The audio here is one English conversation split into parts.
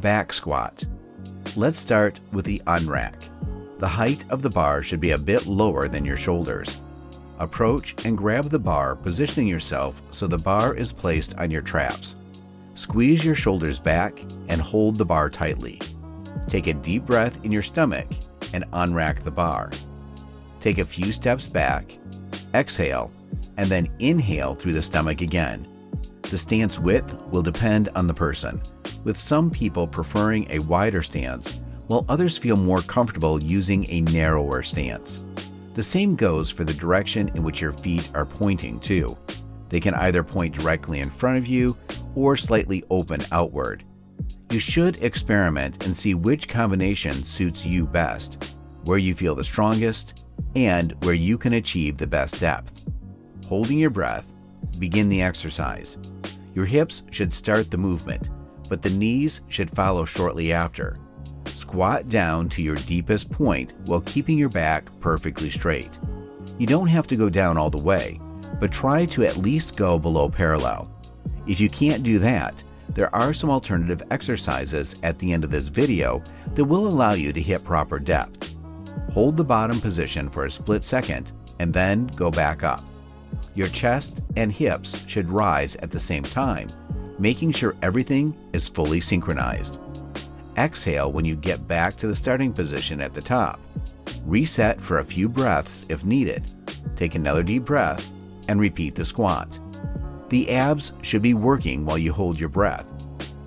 back squat. Let's start with the unrack. The height of the bar should be a bit lower than your shoulders. Approach and grab the bar, positioning yourself so the bar is placed on your traps. Squeeze your shoulders back and hold the bar tightly. Take a deep breath in your stomach and unrack the bar. Take a few steps back, exhale, and then inhale through the stomach again. The stance width will depend on the person, with some people preferring a wider stance, while others feel more comfortable using a narrower stance. The same goes for the direction in which your feet are pointing too. They can either point directly in front of you or slightly open outward. You should experiment and see which combination suits you best, where you feel the strongest, and where you can achieve the best depth. Holding your breath, begin the exercise. Your hips should start the movement, but the knees should follow shortly after. Squat down to your deepest point while keeping your back perfectly straight. You don't have to go down all the way, but try to at least go below parallel. If you can't do that, there are some alternative exercises at the end of this video that will allow you to hit proper depth. Hold the bottom position for a split second and then go back up. Your chest and hips should rise at the same time, making sure everything is fully synchronized. Exhale when you get back to the starting position at the top. Reset for a few breaths if needed. Take another deep breath and repeat the squat. The abs should be working while you hold your breath.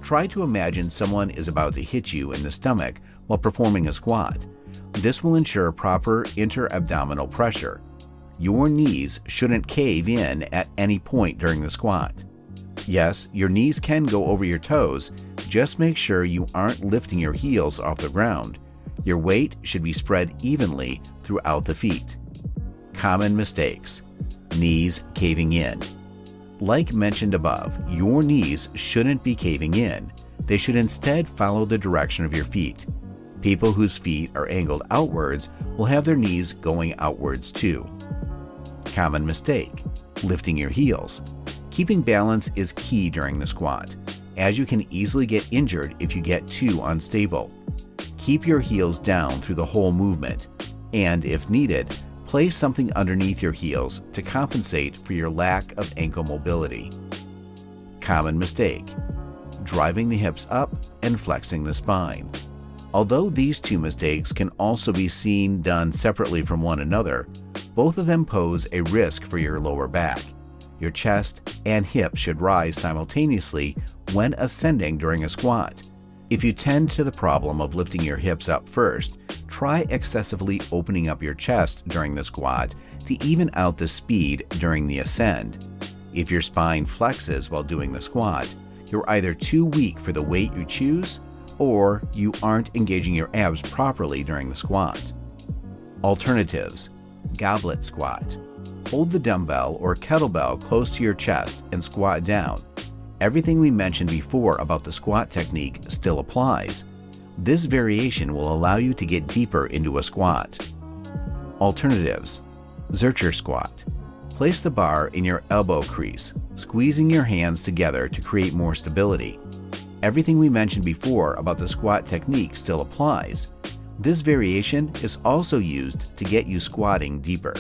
Try to imagine someone is about to hit you in the stomach while performing a squat. This will ensure proper inter-abdominal pressure. Your knees shouldn't cave in at any point during the squat. Yes, your knees can go over your toes. Just make sure you aren't lifting your heels off the ground. Your weight should be spread evenly throughout the feet. Common mistakes: knees caving in. Like mentioned above, your knees shouldn't be caving in. They should instead follow the direction of your feet. People whose feet are angled outwards will have their knees going outwards too. Common mistake: lifting your heels. Keeping balance is key during the squat, as you can easily get injured if you get too unstable. Keep your heels down through the whole movement, and if needed, place something underneath your heels to compensate for your lack of ankle mobility. Common mistake: driving the hips up and flexing the spine. Although these two mistakes can also be seen done separately from one another, both of them pose a risk for your lower back. Your chest and hips should rise simultaneously when ascending during a squat. If you tend to the problem of lifting your hips up first, try excessively opening up your chest during the squat to even out the speed during the ascend. If your spine flexes while doing the squat, you're either too weak for the weight you choose, or you aren't engaging your abs properly during the squat. Alternatives: goblet squat. Hold the dumbbell or kettlebell close to your chest and squat down. Everything we mentioned before about the squat technique still applies. This variation will allow you to get deeper into a squat. Alternatives: Zercher squat. Place the bar in your elbow crease, squeezing your hands together to create more stability. Everything we mentioned before about the squat technique still applies. This variation is also used to get you squatting deeper.